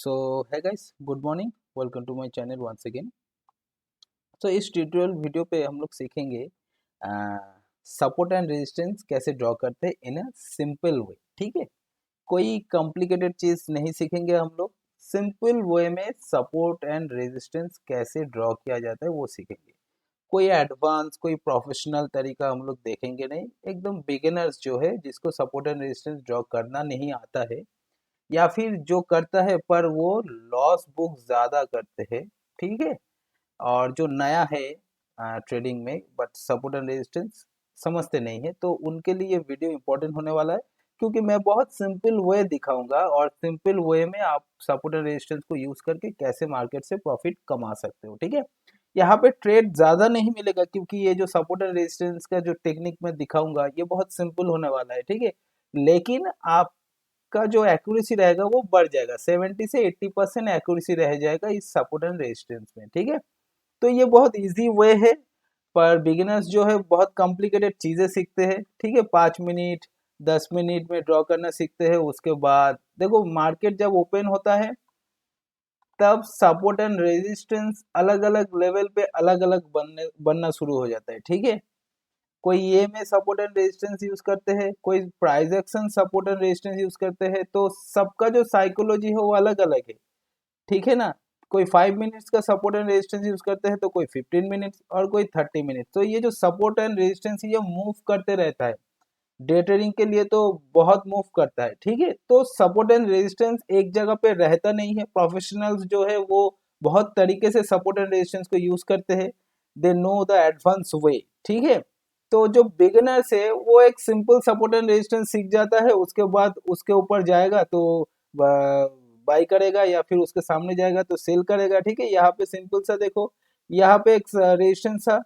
So, hey guys, good morning. Welcome to my channel once again. तो इस tutorial video पे हम लोग सीखेंगे सपोर्ट एंड रेजिस्टेंस कैसे ड्रॉ करते हैं इन अ सिंपल वे। ठीक है, कोई कॉम्प्लिकेटेड चीज़ नहीं सीखेंगे हम लोग। सिंपल वे में सपोर्ट एंड रेजिस्टेंस कैसे ड्रॉ किया जाता है वो सीखेंगे। कोई एडवांस कोई प्रोफेशनल तरीका हम लोग देखेंगे नहीं। एकदम बिगिनर्स जो है जिसको सपोर्ट एंड रेजिस्टेंस ड्रॉ करना नहीं आता है या फिर जो करता है पर वो लॉस बुक ज़्यादा करते हैं। ठीक है, और जो नया है ट्रेडिंग में बट सपोर्ट एंड रेजिस्टेंस समझते नहीं है, तो उनके लिए ये वीडियो इंपॉर्टेंट होने वाला है, क्योंकि मैं बहुत सिंपल वे दिखाऊंगा और सिंपल वे में आप सपोर्ट एंड रेजिस्टेंस को यूज करके कैसे मार्केट से प्रॉफिट कमा सकते हो। ठीक है, यहाँ पे ट्रेड ज़्यादा नहीं मिलेगा, क्योंकि ये जो सपोर्ट एंड रेजिस्टेंस का जो टेक्निक मैं दिखाऊंगा ये बहुत सिंपल होने वाला है। ठीक है, लेकिन आपका जो एक्यूरेसी रहेगा वो बढ़ जाएगा, 70 से 80% एक्यूरेसी रह जाएगा इस सपोर्ट एंड रेजिस्टेंस में। ठीक है, तो ये बहुत इजी वे है, पर बिगिनर्स जो है बहुत कॉम्प्लिकेटेड चीज़ें सीखते हैं। ठीक है, 5 मिनट 10 मिनट में ड्रॉ करना सीखते हैं। उसके बाद देखो, मार्केट जब ओपन होता है तब सपोर्ट एंड रेजिस्टेंस अलग अलग लेवल पे अलग अलग बनना शुरू हो जाता है। ठीक है, कोई ये में सपोर्ट एंड रेजिस्टेंस यूज करते हैं, कोई price action support and resistance use करते हैं, तो सबका जो साइकोलॉजी है वो अलग अलग है। ठीक है ना, कोई 5 मिनट्स का सपोर्ट एंड रेजिस्टेंस यूज करते हैं, तो कोई 15 मिनट्स और कोई 30 मिनट। तो ये जो सपोर्ट एंड रेजिस्टेंस ये मूव करते रहता है, डे ट्रेडिंग के लिए तो बहुत मूव करता है। ठीक है, तो सपोर्ट एंड रेजिस्टेंस एक जगह पे रहता नहीं है। प्रोफेशनल्स जो है वो बहुत तरीके से सपोर्ट एंड रेजिस्टेंस को यूज करते हैं, दे नो द एडवांस वे। ठीक है, तो जो बिगिनर्स है वो एक सिंपल सपोर्ट एंड रेजिस्टेंस सीख जाता है, उसके बाद उसके ऊपर जाएगा तो बाई करेगा, या फिर उसके सामने जाएगा तो सेल करेगा। ठीक है, यहाँ पे सिंपल सा देखो, यहाँ पे एक रेजिस्टेंस था,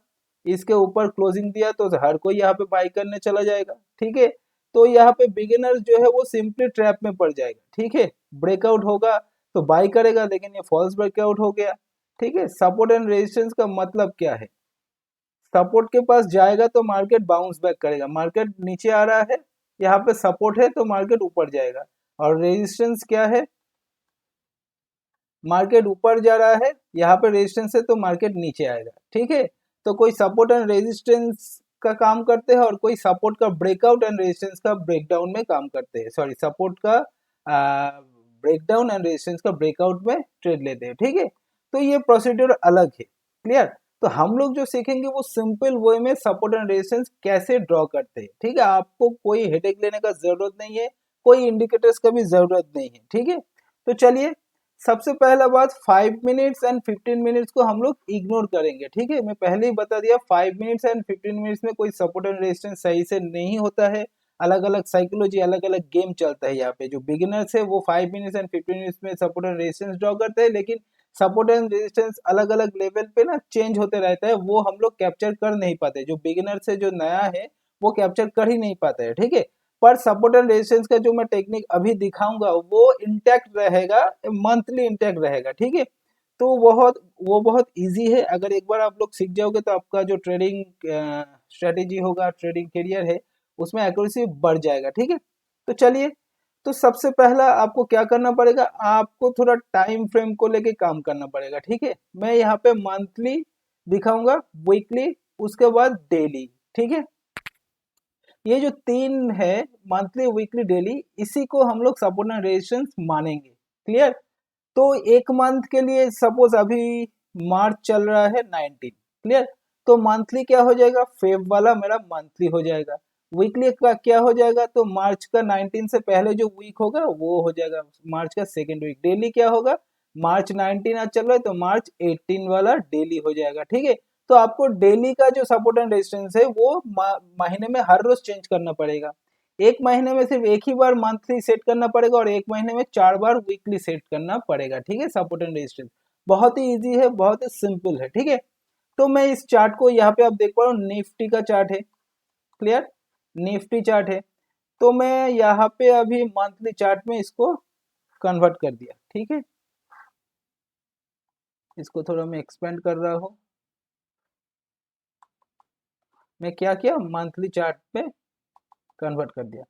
इसके ऊपर क्लोजिंग दिया तो हर कोई यहाँ पे बाई करने चला जाएगा। ठीक है, तो यहाँ पे बिगिनर जो है वो सिंपली ट्रैप में पड़ जाएगा। ठीक है, ब्रेकआउट होगा तो बाई करेगा, लेकिन ये फॉल्स ब्रेकआउट हो गया। ठीक है, सपोर्ट एंड रेजिस्टेंस का मतलब क्या है? सपोर्ट के पास जाएगा तो मार्केट बाउंस बैक करेगा, मार्केट नीचे आ रहा है, यहाँ पे सपोर्ट है तो मार्केट ऊपर जाएगा। और रेजिस्टेंस क्या है? मार्केट ऊपर जा रहा है, यहाँ पे रेजिस्टेंस है तो मार्केट नीचे आएगा। ठीक है, तो कोई सपोर्ट एंड रेजिस्टेंस का काम करते हैं और कोई सपोर्ट का ब्रेकआउट एंड रेजिस्टेंस का ब्रेकडाउन में काम करते हैं। सॉरी, सपोर्ट का ब्रेकडाउन एंड रेजिस्टेंस का ब्रेकआउट में ट्रेड लेते हैं। ठीक है, तो ये प्रोसीड्यूर अलग है। क्लियर? तो हम लोग जो सीखेंगे वो सिंपल वे में सपोर्ट एंड रेजिस्टेंस कैसे ड्रॉ करते हैं। ठीक है, आपको कोई हेडेक लेने का जरूरत नहीं है, कोई इंडिकेटर्स का भी जरूरत नहीं है। ठीक है, तो चलिए, सबसे पहला बात, 5 मिनट्स एंड 15 मिनट्स को हम लोग इग्नोर करेंगे। ठीक है, मैं पहले ही बता दिया, 5 मिनट्स एंड 15 मिनट्स में कोई सपोर्ट एंड रेजिस्टेंस सही से नहीं होता है। अलग अलग साइकोलॉजी, अलग अलग गेम चलता है। यहाँ पे जो बिगिनर्स है वो 5 मिनट्स एंड 15 मिनट्स में सपोर्ट एंड रेजिस्टेंस ड्रॉ करते हैं, लेकिन सपोर्ट एंड रेजिस्टेंस अलग अलग लेवल पे ना चेंज होते रहता है, वो हम लोग कैप्चर कर नहीं पाते। जो बिगिनर्स है, जो नया है, वो कैप्चर कर ही नहीं पाता है। ठीक है, पर सपोर्ट एंड रेजिस्टेंस का जो मैं टेक्निक अभी दिखाऊंगा वो इंटैक्ट रहेगा, मंथली इंटैक्ट रहेगा। ठीक है, तो वो बहुत इजी है। अगर एक बार आप लोग सीख जाओगे तो आपका जो ट्रेडिंग स्ट्रेटेजी होगा, ट्रेडिंग करियर है, उसमें एक्यूरेसी बढ़ जाएगा। ठीक है, तो चलिए, तो सबसे पहला आपको क्या करना पड़ेगा, आपको थोड़ा टाइम फ्रेम को लेके काम करना पड़ेगा। ठीक है, मैं यहाँ पे मंथली दिखाऊंगा, वीकली, उसके बाद डेली। ठीक है, ये जो तीन है, मंथली वीकली डेली, इसी को हम लोग सपोर्ट एंड रेजिस्टेंस मानेंगे। क्लियर? तो एक मंथ के लिए सपोज अभी मार्च चल रहा है 19। क्लियर? तो मंथली क्या हो जाएगा, फेब वाला मेरा मंथली हो जाएगा। वीकली का क्या हो जाएगा, तो मार्च का 19 से पहले जो वीक होगा वो हो जाएगा मार्च का सेकेंड वीक। डेली क्या होगा, मार्च 19 आज चल रहा है तो मार्च 18 वाला डेली हो जाएगा। ठीक है, तो आपको डेली का जो सपोर्ट एंड रेजिस्टेंस है वो महीने में हर रोज चेंज करना पड़ेगा। एक महीने में सिर्फ एक ही बार मंथली सेट करना पड़ेगा और एक महीने में 4 बार वीकली सेट करना पड़ेगा। ठीक है, सपोर्ट एंड रेजिस्टेंस बहुत ही इजी है, बहुत ही सिंपल है। ठीक है, तो मैं इस चार्ट को, यहाँ पे आप देख पा रहे हो, निफ्टी का चार्ट है। क्लियर? निफ्टी चार्ट है, तो मैं यहाँ पे अभी मंथली चार्ट में इसको कन्वर्ट कर दिया। ठीक है, इसको थोड़ा मैं एक्सपेंड कर रहा हूँ। मैं क्या किया, मंथली चार्ट पे कन्वर्ट कर दिया।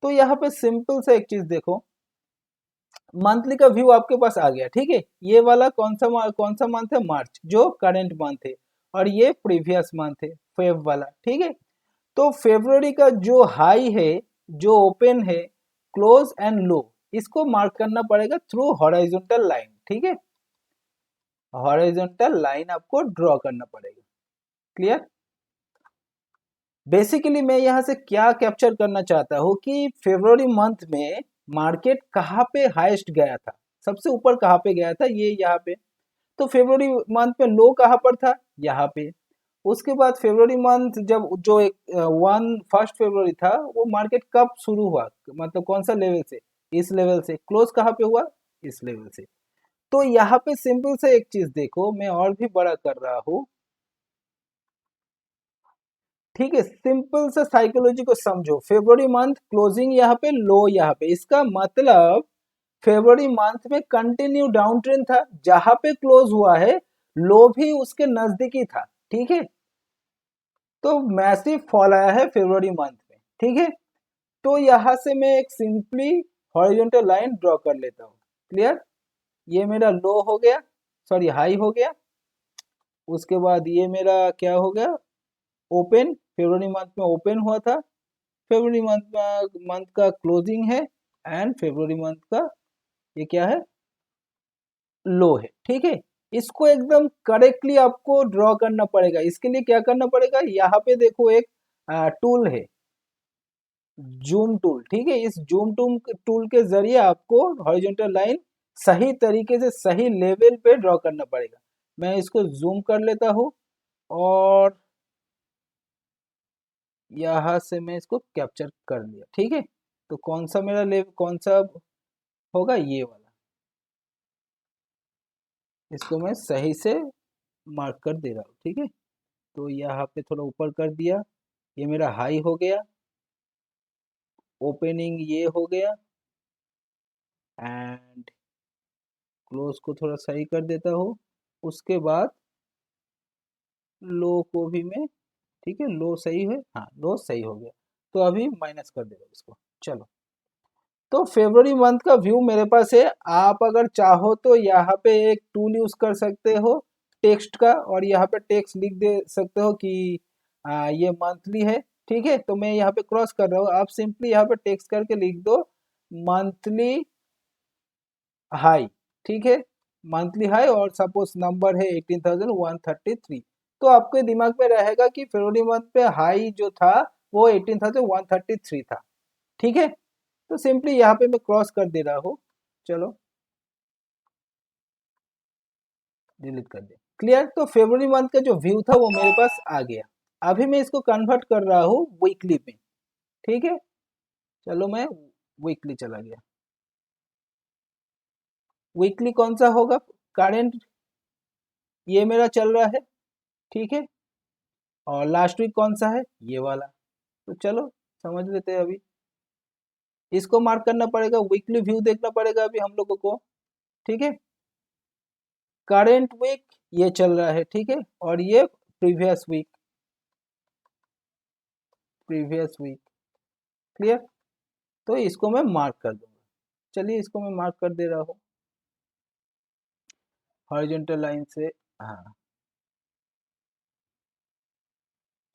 तो यहाँ पे सिंपल सा एक चीज देखो, मंथली का व्यू आपके पास आ गया, ठीक है। ये वाला कौन सा मंथ है, मार्च, जो करंट मंथ है, और ये प्रीवियस मंथ है, फेब वाला, ठीक है। तो फेब्रुवरी का जो हाई है, जो ओपन है, क्लोज एंड लो, इसको मार्क करना पड़ेगा थ्रू हॉरिजॉन्टल लाइन, ठीक है। हॉरिजॉन्टल लाइन आपको ड्रॉ करना पड़ेगा। क्लियर। बेसिकली मैं यहाँ से क्या कैप्चर करना चाहता हूँ कि फरवरी मंथ में मार्केट कहाँ पे हाईएस्ट गया था, सबसे ऊपर कहाँ पे गया था, ये यहाँ पे। तो फरवरी मंथ में लो कहाँ पर था, यहाँ पे। उसके बाद फरवरी मंथ जब जो एक 1 फरवरी था, वो मार्केट कब शुरू हुआ, मतलब कौन सा लेवल से, इस लेवल से। क्लोज कहाँ पे हुआ, इस लेवल से। तो यहाँ पे सिंपल से एक चीज देखो, मैं और भी बड़ा कर रहा हूँ, ठीक है। सिंपल सा साइकोलॉजी को समझो, फरवरी मंथ क्लोजिंग यहाँ पे, लो यहाँ पे, इसका मतलब फरवरी मंथ में कंटिन्यू डाउन ट्रेंड था, जहां पे क्लोज हुआ है लो भी उसके नजदीकी था, ठीक है। तो मैसिव फॉल आया है फरवरी मंथ में, ठीक है। तो यहां से मैं एक सिंपली हॉरिजॉन्टल लाइन ड्रॉ कर लेता हूँ। क्लियर। ये मेरा लो हो गया, सॉरी हाई हो गया। उसके बाद ये मेरा क्या हो गया, ओपन, फरवरी मंथ में ओपन हुआ था। फरवरी मंथ का क्लोजिंग है, एंड फरवरी मंथ का ये क्या है, लो है, ठीक है। इसको एकदम करेक्टली आपको ड्रॉ करना पड़ेगा। इसके लिए क्या करना पड़ेगा, यहाँ पे देखो एक टूल है, जूम टूल, ठीक है। इस जूम टूल के जरिए आपको हॉरिजॉन्टल लाइन सही तरीके से सही लेवल पे ड्रॉ करना पड़ेगा। मैं इसको जूम कर लेता हूँ, और यहाँ से मैं इसको कैप्चर कर लिया, ठीक है। तो कौन सा मेरा लेवल, कौन सा होगा, ये वाला। इसको मैं सही से मार्क कर दे रहा हूँ, ठीक है। तो यहाँ पे थोड़ा ऊपर कर दिया, ये मेरा हाई हो गया, ओपनिंग ये हो गया, एंड क्लोज को थोड़ा सही कर देता हूँ। उसके बाद लो को भी मैं, ठीक है, लो सही है, हाँ लो सही हो गया। तो अभी माइनस कर देगा इसको। चलो, तो फरवरी मंथ का व्यू मेरे पास है। आप अगर चाहो तो यहाँ पे एक टूल यूज कर सकते हो टेक्स्ट का, और यहाँ पे टेक्स्ट लिख दे सकते हो कि ये मंथली है, ठीक है। तो मैं यहाँ पे क्रॉस कर रहा हूँ, आप सिंपली यहाँ पे टेक्स्ट करके लिख दो मंथली हाई, ठीक है। मंथली हाई, और सपोज नंबर है 18,133। तो आपके दिमाग में रहेगा कि फरवरी मंथ पे हाई जो था वो 18,133 था, ठीक है। तो सिंपली यहाँ पे मैं क्रॉस कर दे रहा हूँ। चलो, डिलीट कर दे। क्लियर। तो फरवरी मंथ का जो व्यू था वो मेरे पास आ गया। अभी मैं इसको कन्वर्ट कर रहा हूँ वीकली में, ठीक है। चलो, मैं वीकली चला गया। वीकली कौन सा होगा, करंट ये मेरा चल रहा है, ठीक है। और लास्ट वीक कौन सा है, ये वाला। तो चलो समझ लेते हैं अभी। इसको मार्क करना पड़ेगा, वीकली व्यू देखना पड़ेगा अभी हम लोगों को, ठीक है। करंट वीक ये चल रहा है, ठीक है। और ये previous week, previous week. Clear. तो इसको मैं मार्क कर दूंगा। चलिए, इसको मैं मार्क कर दे रहा हूँ हॉरिजॉन्टल लाइन से। हाँ,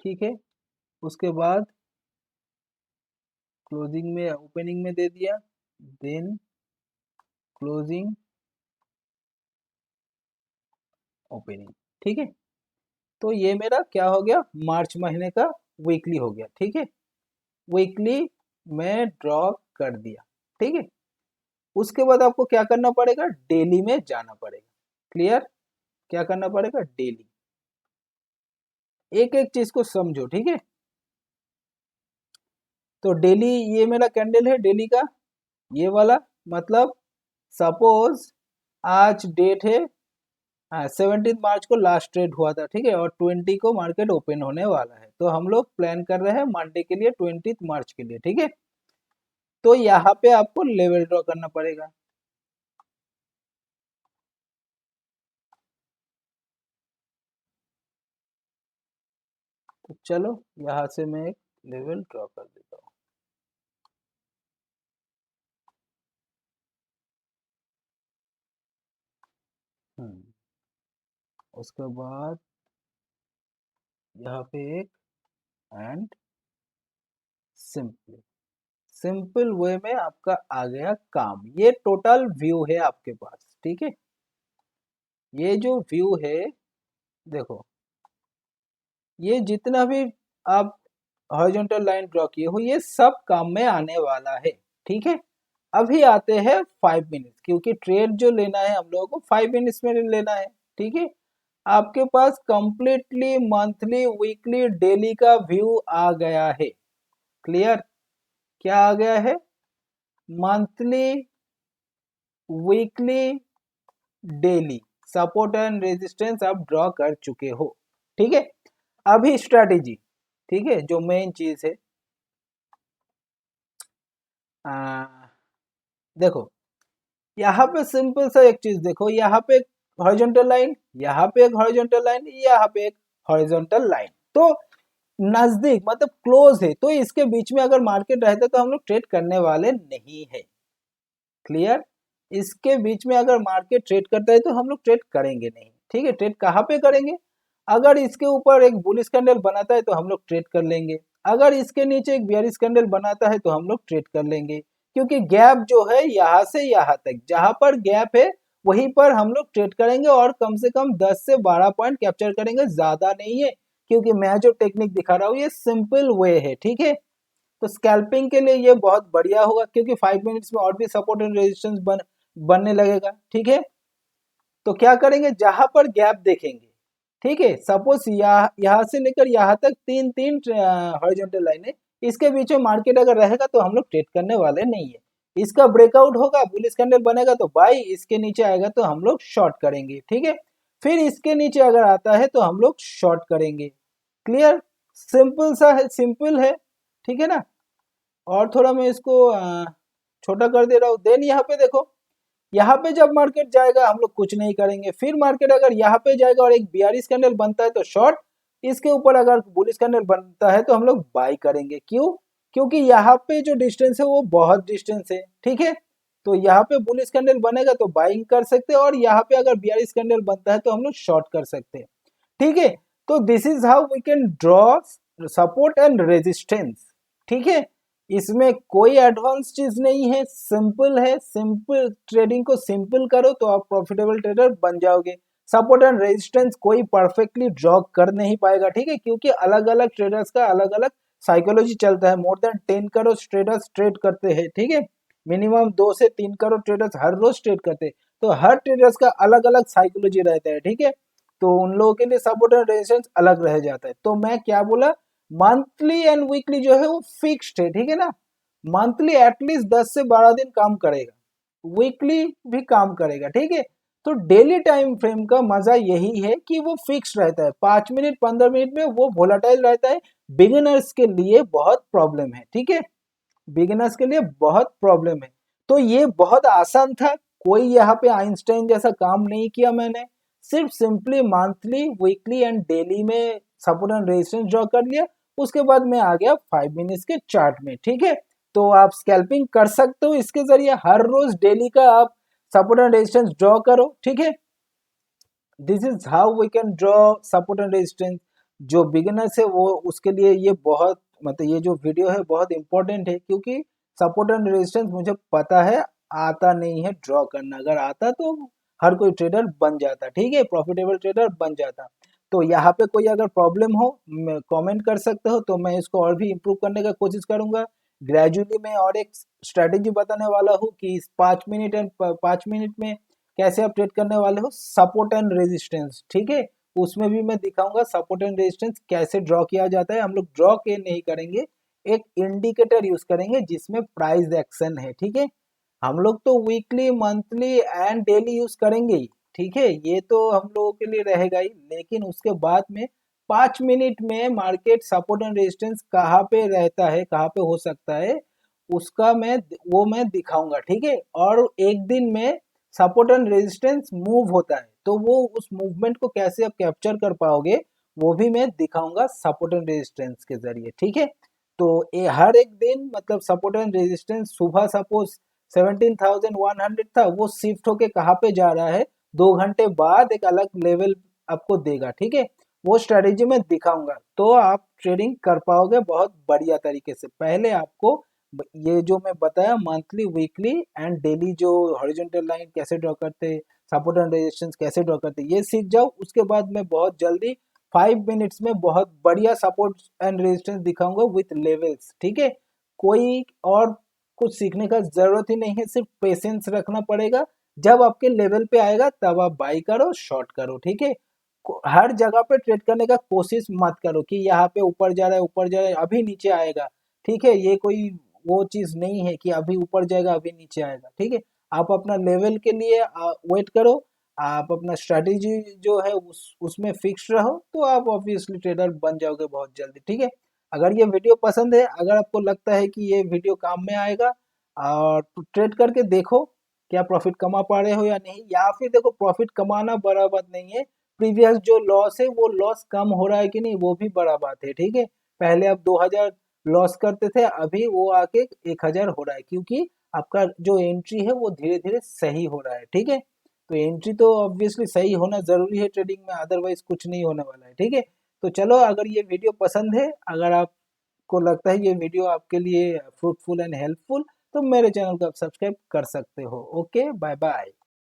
ठीक है। उसके बाद क्लोजिंग में, ओपनिंग में दे दिया, देन क्लोजिंग, ओपनिंग, ठीक है। तो ये मेरा क्या हो गया, मार्च महीने का वीकली हो गया, ठीक है। वीकली मैं ड्रॉ कर दिया, ठीक है। उसके बाद आपको क्या करना पड़ेगा, डेली में जाना पड़ेगा। क्लियर। क्या करना पड़ेगा, डेली। एक एक चीज को समझो, ठीक है। तो डेली ये मेरा कैंडल है डेली का, ये वाला। मतलब सपोज आज डेट है, हाँ 17 मार्च को लास्ट ट्रेड हुआ था, ठीक है। और 20 को मार्केट ओपन होने वाला है। तो हम लोग प्लान कर रहे हैं मंडे के लिए, 20 मार्च के लिए, ठीक है। तो यहाँ पे आपको लेवल ड्रॉ करना पड़ेगा। तो चलो, यहाँ से मैं एक लेवल ड्रॉ कर देता हूँ। उसके बाद यहाँ पे एक एंड सिंपल सिंपल वे में आपका आ गया काम। ये टोटल व्यू है आपके पास, ठीक है। ये जो व्यू है, देखो ये जितना भी आप हॉरिजॉन्टल लाइन ड्रॉ किए हो ये सब काम में आने वाला है, ठीक है। अभी आते हैं 5 मिनट, क्योंकि ट्रेड जो लेना है हम लोगों को 5 मिनट्स में लेना है, ठीक है। आपके पास कंप्लीटली मंथली वीकली डेली का व्यू आ गया है। क्लियर? क्या आ गया है? Monthly weekly daily support and resistance आप ड्रॉ कर चुके हो, ठीक है। अभी स्ट्रेटेजी, ठीक है, जो मेन चीज है, देखो यहाँ पे सिंपल सा एक चीज देखो, यहाँ पे एक हॉरिजॉन्टल लाइन, यहाँ पे एक हॉरिजॉन्टल लाइन, यहाँ पे एक हॉरिजॉन्टल लाइन, तो नजदीक मतलब क्लोज है, तो इसके बीच में अगर मार्केट रहता तो हम लोग ट्रेड करने वाले नहीं है। क्लियर? इसके बीच में अगर मार्केट ट्रेड करता है तो हम लोग ट्रेड करेंगे नहीं, ठीक है। ट्रेड कहाँ पे करेंगे? अगर इसके ऊपर एक बुलिश कैंडल बनाता है तो हम लोग ट्रेड कर लेंगे, अगर इसके नीचे एक बेयरिश कैंडल बनाता है तो हम लोग ट्रेड कर लेंगे, क्योंकि गैप जो है यहाँ से यहाँ तक, जहां पर गैप है वहीं पर हम लोग ट्रेड करेंगे और कम से कम 10 से 12 पॉइंट कैप्चर करेंगे, ज्यादा नहीं है। क्योंकि मैं जो टेक्निक दिखा रहा हूँ ये सिंपल वे है, ठीक है। तो स्कैल्पिंग के लिए ये बहुत बढ़िया होगा, क्योंकि 5 मिनट्स में और भी सपोर्ट एंड रेजिस्टेंस बनने लगेगा, ठीक है। तो क्या करेंगे, जहां पर गैप देखेंगे, ठीक है, सपोज यहाँ से लेकर यहाँ तक तीन तीन हॉरिजॉन्टल लाइन है, इसके बीच में मार्केट अगर रहेगा तो हम लोग ट्रेड करने वाले नहीं है। इसका ब्रेकआउट होगा, बुलिश कैंडल बनेगा तो बाई, इसके नीचे आएगा तो हम लोग शॉर्ट करेंगे, ठीक है। फिर इसके नीचे अगर आता है तो हम लोग शॉर्ट करेंगे। क्लियर? सिंपल सा है, सिंपल है, ठीक है ना। और थोड़ा मैं इसको छोटा कर दे रहा हूँ। देन यहाँ पे देखो, यहाँ पे जब मार्केट जाएगा हम लोग कुछ नहीं करेंगे, फिर मार्केट अगर यहाँ पे जाएगा और एक बेयरिश कैंडल बनता है तो शॉर्ट, इसके ऊपर अगर बुलिश कैंडल बनता है तो हम लोग बाई करेंगे। क्यों? क्योंकि यहाँ पे जो डिस्टेंस है वो बहुत डिस्टेंस है, ठीक है। तो यहाँ पे बुलिश कैंडल बनेगा तो बाइंग कर सकते हैं, और यहाँ पे अगर बेयरिश कैंडल बनता है तो हम लोग शॉर्ट कर सकते हैं, ठीक है। तो this is how we can draw support and resistance, ठीक है। इसमें कोई एडवांस चीज नहीं है, सिंपल है। सिंपल ट्रेडिंग को सिंपल करो तो आप प्रॉफिटेबल ट्रेडर बन जाओगे। सपोर्ट एंड रेजिस्टेंस कोई परफेक्टली ड्रॉ कर नहीं पाएगा, ठीक है, क्योंकि अलग अलग ट्रेडर्स का अलग अलग साइकोलॉजी चलता है। More than 10 crore traders trade करते हैं, ठीक है। मिनिमम 2 से 3 करोड़ ट्रेडर्स हर रोज ट्रेड करते हैं, तो हर ट्रेडर्स का अलग अलग साइकोलॉजी रहता है, ठीक है। तो उन लोगों के लिए सपोर्ट एंड रेजिस्टेंस अलग रह जाता है। तो मैं क्या बोला, मंथली एंड वीकली जो है वो फिक्स्ड है, ठीक है ना। मंथली एटलीस्ट 10 से 12 दिन काम करेगा, वीकली भी काम करेगा, ठीक है। तो डेली टाइम फ्रेम का मजा यही है कि वो फिक्स रहता है, 5 मिनट 15 मिनट में वो वोलाटाइल रहता है। बिगिनर्स के लिए बहुत प्रॉब्लम है, ठीक है, बिगिनर्स के लिए बहुत प्रॉब्लम है। तो ये बहुत आसान था, कोई यहाँ पे आइंस्टाइन जैसा काम नहीं किया मैंने, सिर्फ simply monthly weekly and daily में सपोर्ट एंड रेजिस्टेंस ड्रॉ कर लिया। उसके बाद मैं आ गया 5 मिनट्स के चार्ट में, ठीक है। तो आप स्कैल्पिंग कर सकते हो इसके जरिए, हर रोज डेली का आप सपोर्ट एंड रेजिस्टेंस ड्रॉ करो, ठीक है। This is how we can draw support and resistance. जो बिगिनर्स है वो उसके लिए ये बहुत मतलब ये जो वीडियो है बहुत इंपॉर्टेंट है, क्योंकि सपोर्ट एंड रेजिस्टेंस मुझे पता है आता नहीं है ड्रॉ करना, अगर आता तो हर कोई ट्रेडर बन जाता, ठीक है, प्रॉफिटेबल ट्रेडर बन जाता। तो यहाँ पे कोई अगर प्रॉब्लम हो कमेंट कर सकते हो, तो मैं इसको और भी इम्प्रूव करने का कोशिश करूंगा। ग्रेजुअली मैं और एक स्ट्रेटेजी बताने वाला हूँ कि इस 5 मिनट एंड 5 मिनट में कैसे आप ट्रेड करने वाले हो सपोर्ट एंड रेजिस्टेंस, ठीक है। उसमें भी मैं दिखाऊंगा सपोर्ट एंड रेजिस्टेंस कैसे ड्रॉ किया जाता है। हम लोग ड्रॉ के नहीं करेंगे, एक इंडिकेटर यूज करेंगे जिसमें प्राइस एक्शन है, ठीक है। हम लोग तो weekly monthly and daily use करेंगे ही, ठीक है, ये तो हम लोगों के लिए रहेगा ही। लेकिन उसके बाद में 5 मिनट में मार्केट सपोर्ट एंड रेजिस्टेंस कहाँ पे रहता है, कहाँ पे हो सकता है, उसका मैं दिखाऊंगा, ठीक है। और एक दिन में सपोर्ट एंड रेजिस्टेंस मूव होता है, तो वो उस मूवमेंट को कैसे आप कैप्चर कर पाओगे वो भी मैं दिखाऊंगा सपोर्ट एंड रेजिस्टेंस के जरिए, ठीक है। तो ये हर एक दिन मतलब सपोर्ट एंड रेजिस्टेंस सुबह सपोज 17,100 था, वो शिफ्ट होके कहाँ पे जा रहा है 2 घंटे बाद एक अलग लेवल आपको देगा, ठीक है। वो स्ट्रेटेजी मैं दिखाऊंगा तो आप ट्रेडिंग कर पाओगे बहुत बढ़िया तरीके से। पहले आपको ये जो मैं बताया मंथली, वीकली एंड डेली जो हॉरिजॉन्टल लाइन कैसे ड्रॉ करते, सपोर्ट एंड रेजिस्टेंस कैसे ड्रॉ करते, ये सीख जाओ। उसके बाद मैं बहुत जल्दी 5 मिनट्स में बहुत बढ़िया सपोर्ट एंड रेजिस्टेंस दिखाऊंगा विथ लेवल्स, ठीक है। कोई और कुछ सीखने का जरूरत ही नहीं है, सिर्फ पेशेंस रखना पड़ेगा। जब आपके लेवल पे आएगा तब आप बाई करो, शॉर्ट करो, ठीक है। हर जगह पे ट्रेड करने का कोशिश मत करो कि यहाँ पे ऊपर जा रहा है, ऊपर जा रहा है, अभी नीचे आएगा, ठीक है। ये कोई वो चीज नहीं है कि अभी ऊपर जाएगा अभी नीचे आएगा, ठीक है। आप अपना लेवल के लिए वेट करो, आप अपना स्ट्रेटेजी जो है उसमें फिक्स रहो, तो आप ऑब्वियसली ट्रेडर बन जाओगे बहुत जल्दी, ठीक है। अगर ये वीडियो पसंद है, अगर आपको लगता है कि ये वीडियो काम में आएगा, और ट्रेड करके देखो क्या प्रॉफिट कमा पा रहे हो या नहीं। या फिर देखो, प्रॉफिट कमाना बड़ा बात नहीं है, प्रीवियस जो लॉस है वो लॉस कम हो रहा है कि नहीं वो भी बड़ा बात है, ठीक है। पहले आप 2000 लॉस करते थे, अभी वो आके 1000 हो रहा है, क्योंकि आपका जो एंट्री है वो धीरे धीरे सही हो रहा है, ठीक है। तो एंट्री तो ऑब्वियसली सही होना जरूरी है ट्रेडिंग में, अदरवाइज कुछ नहीं होने वाला है, ठीक है। तो चलो, अगर ये वीडियो पसंद है, अगर आपको लगता है ये वीडियो आपके लिए फ्रूटफुल एंड हेल्पफुल, तो मेरे चैनल को आप सब्सक्राइब कर सकते हो। Okay, bye bye.